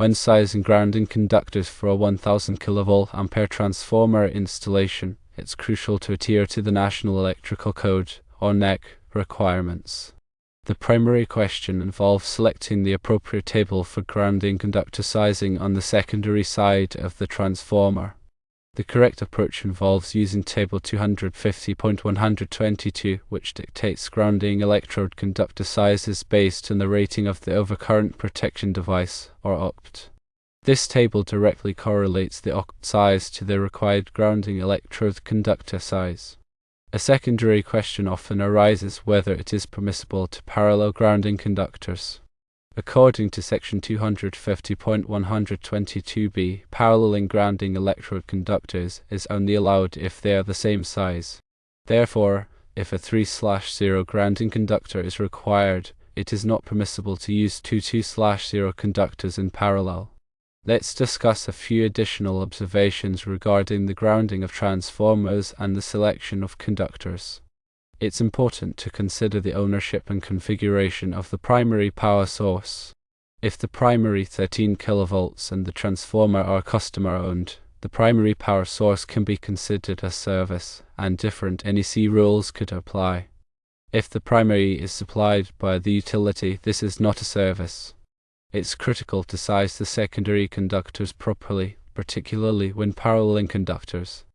When sizing grounding conductors for a 1000 kVA transformer installation, it's crucial to adhere to the National Electrical Code, or NEC, requirements. The primary question involves selecting the appropriate table for grounding conductor sizing on the secondary side of the transformer. The correct approach involves using Table 250.122, which dictates grounding electrode conductor sizes based on the rating of the overcurrent protection device, or OCT. This table directly correlates the OCT size to the required grounding electrode conductor size. A secondary question often arises whether it is permissible to parallel grounding conductors. According to Section 250.122b, paralleling grounding electrode conductors is only allowed if they are the same size. Therefore, if a 3/0 grounding conductor is required, it is not permissible to use two 2/0 conductors in parallel. Let's discuss a few additional observations regarding the grounding of transformers and the selection of conductors. It's important to consider the ownership and configuration of the primary power source. If the primary 13 kV and the transformer are customer-owned, the primary power source can be considered a service, and different NEC rules could apply. If the primary is supplied by the utility, this is not a service. It's critical to size the secondary conductors properly, particularly when paralleling conductors.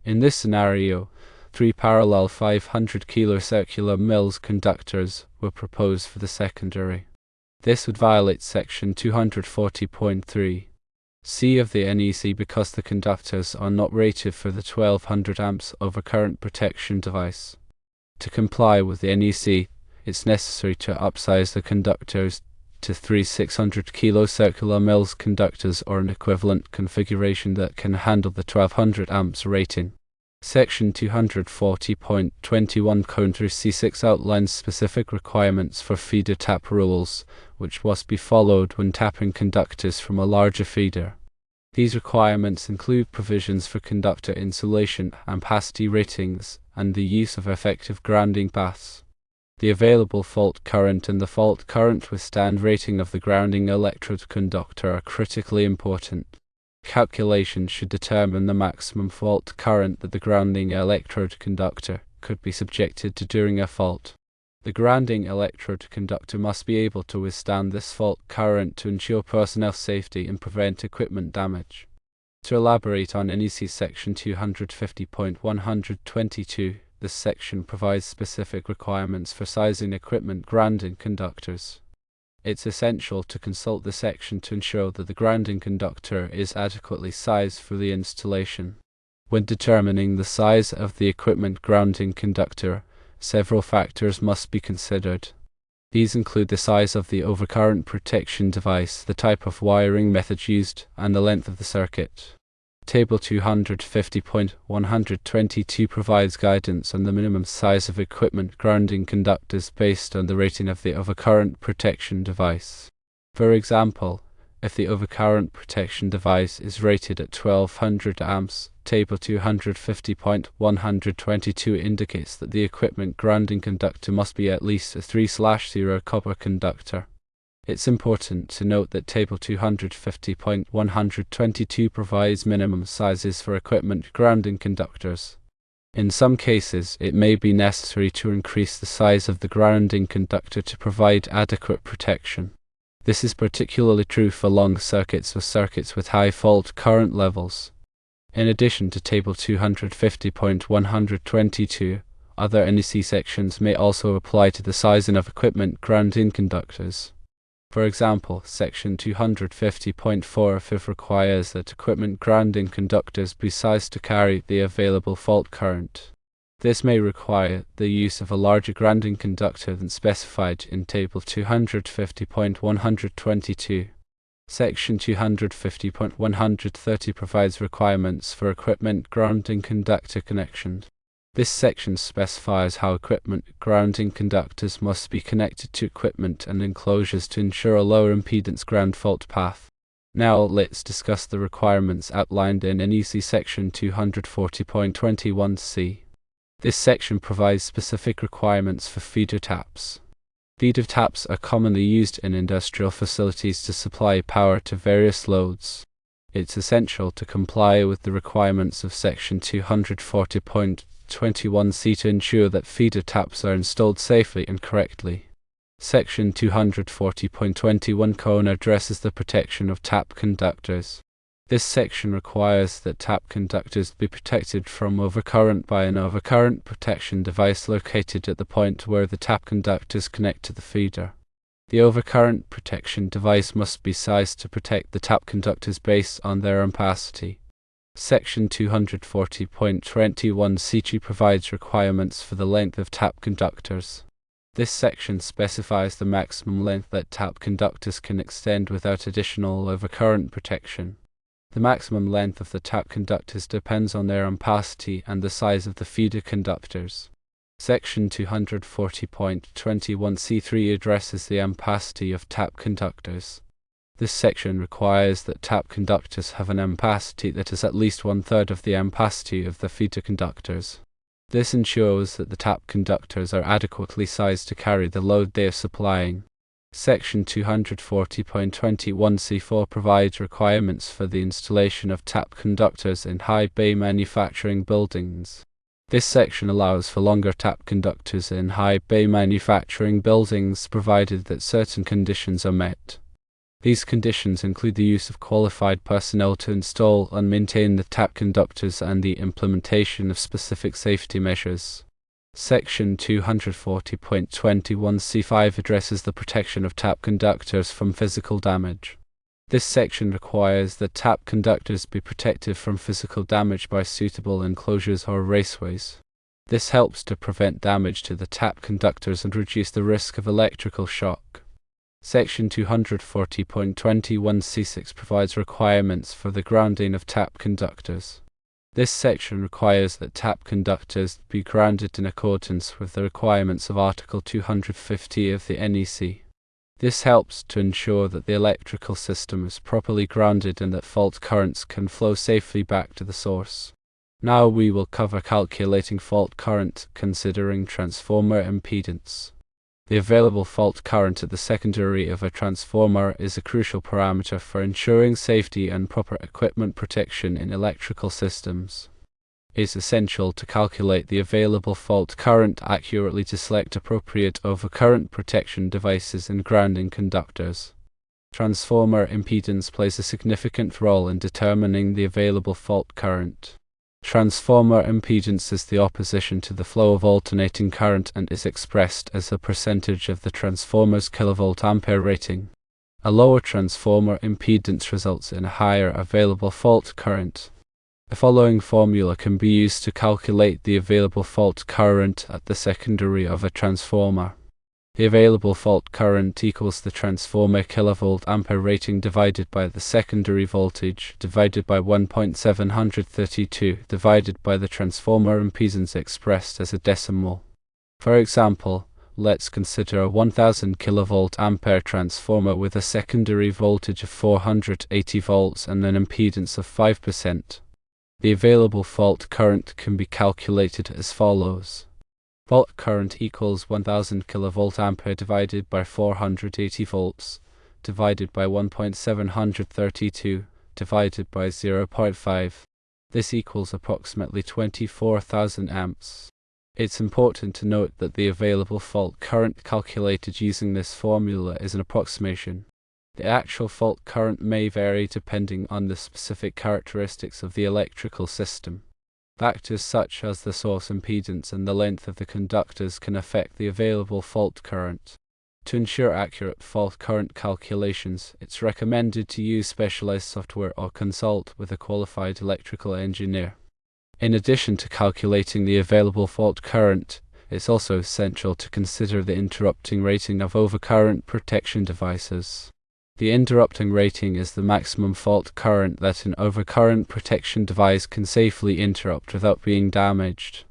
In this scenario, 3 parallel 500 kilo circular mills conductors were proposed for the secondary. This would violate Section 240.3 C of the NEC because the conductors are not rated for the 1200 amps overcurrent protection device. To comply with the NEC, it's necessary to upsize the conductors to 3 600 kilo circular mills conductors or an equivalent configuration that can handle the 1200 amps rating. Section 240.21 Conductors C6 outlines specific requirements for feeder tap rules, which must be followed when tapping conductors from a larger feeder. These requirements include provisions for conductor insulation, ampacity ratings, and the use of effective grounding paths. The available fault current and the fault current withstand rating of the grounding electrode conductor are critically important. Calculations should determine the maximum fault current that the grounding electrode conductor could be subjected to during a fault. The grounding electrode conductor must be able to withstand this fault current to ensure personnel safety and prevent equipment damage. To elaborate on NEC Section 250.122, this section provides specific requirements for sizing equipment grounding conductors. It's essential to consult the section to ensure that the grounding conductor is adequately sized for the installation. When determining the size of the equipment grounding conductor, several factors must be considered. These include the size of the overcurrent protection device, the type of wiring method used, and the length of the circuit. Table 250.122 provides guidance on the minimum size of equipment grounding conductors based on the rating of the overcurrent protection device. For example, if the overcurrent protection device is rated at 1200 amps, Table 250.122 indicates that the equipment grounding conductor must be at least a 3/0 copper conductor. It's important to note that Table 250.122 provides minimum sizes for equipment grounding conductors. In some cases, it may be necessary to increase the size of the grounding conductor to provide adequate protection. This is particularly true for long circuits or circuits with high fault current levels. In addition to Table 250.122, other NEC sections may also apply to the sizing of equipment grounding conductors. For example, Section 250.45 requires that equipment grounding conductors be sized to carry the available fault current. This may require the use of a larger grounding conductor than specified in Table 250.122. Section 250.130 provides requirements for equipment grounding conductor connections. This section specifies how equipment grounding conductors must be connected to equipment and enclosures to ensure a lower impedance ground fault path. Now let's discuss the requirements outlined in NEC Section 240.21c. This section provides specific requirements for feeder taps. Feeder taps are commonly used in industrial facilities to supply power to various loads. It's essential to comply with the requirements of Section 240.21c to ensure that feeder taps are installed safely and correctly. Section 240.21 Cone addresses the protection of tap conductors. This section requires that tap conductors be protected from overcurrent by an overcurrent protection device located at the point where the tap conductors connect to the feeder. The overcurrent protection device must be sized to protect the tap conductors based on their ampacity. Section 240.21c provides requirements for the length of tap conductors. This section specifies the maximum length that tap conductors can extend without additional overcurrent protection. The maximum length of the tap conductors depends on their ampacity and the size of the feeder conductors. Section 240.21c3 addresses the ampacity of tap conductors. This section requires that tap conductors have an ampacity that is at least 1/3 of the ampacity of the feeder conductors. This ensures that the tap conductors are adequately sized to carry the load they are supplying. Section 240.21c4 provides requirements for the installation of tap conductors in high bay manufacturing buildings. This section allows for longer tap conductors in high bay manufacturing buildings provided that certain conditions are met. These conditions include the use of qualified personnel to install and maintain the tap conductors and the implementation of specific safety measures. Section 240.21c5 addresses the protection of tap conductors from physical damage. This section requires that tap conductors be protected from physical damage by suitable enclosures or raceways. This helps to prevent damage to the tap conductors and reduce the risk of electrical shock. Section 240.21c6 provides requirements for the grounding of tap conductors. This section requires that tap conductors be grounded in accordance with the requirements of Article 250 of the NEC. This helps to ensure that the electrical system is properly grounded and that fault currents can flow safely back to the source. Now we will cover calculating fault current considering transformer impedance. The available fault current at the secondary of a transformer is a crucial parameter for ensuring safety and proper equipment protection in electrical systems. It is essential to calculate the available fault current accurately to select appropriate overcurrent protection devices in grounding conductors. Transformer impedance plays a significant role in determining the available fault current. Transformer impedance is the opposition to the flow of alternating current and is expressed as a percentage of the transformer's kilovolt-ampere rating. A lower transformer impedance results in a higher available fault current. The following formula can be used to calculate the available fault current at the secondary of a transformer. The available fault current equals the transformer kilovolt-ampere rating divided by the secondary voltage divided by 1.732 divided by the transformer impedance expressed as a decimal. For example, let's consider a 1000 kilovolt-ampere transformer with a secondary voltage of 480 volts and an impedance of 5%. The available fault current can be calculated as follows. Fault current equals 1000 kilovolt-ampere divided by 480 volts, divided by 1.732, divided by 0.5. This equals approximately 24,000 amps. It's important to note that the available fault current calculated using this formula is an approximation. The actual fault current may vary depending on the specific characteristics of the electrical system. Factors such as the source impedance and the length of the conductors can affect the available fault current. To ensure accurate fault current calculations, it's recommended to use specialized software or consult with a qualified electrical engineer. In addition to calculating the available fault current, it's also essential to consider the interrupting rating of overcurrent protection devices. The interrupting rating is the maximum fault current that an overcurrent protection device can safely interrupt without being damaged.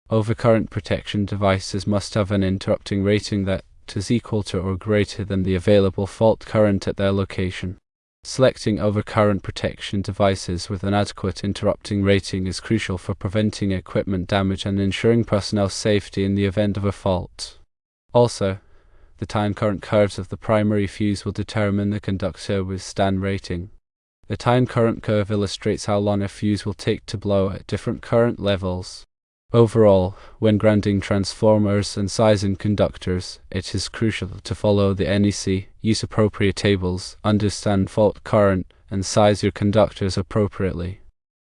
Overcurrent protection devices must have an interrupting rating that is equal to or greater than the available fault current at their location. Selecting overcurrent protection devices with an adequate interrupting rating is crucial for preventing equipment damage and ensuring personnel safety in the event of a fault. Also, The time current curves of the primary fuse will determine the conductor withstand rating. The time current curve illustrates how long a fuse will take to blow at different current levels. Overall, when grounding transformers and sizing conductors, it is crucial to follow the NEC, use appropriate tables, understand fault current, and size your conductors appropriately.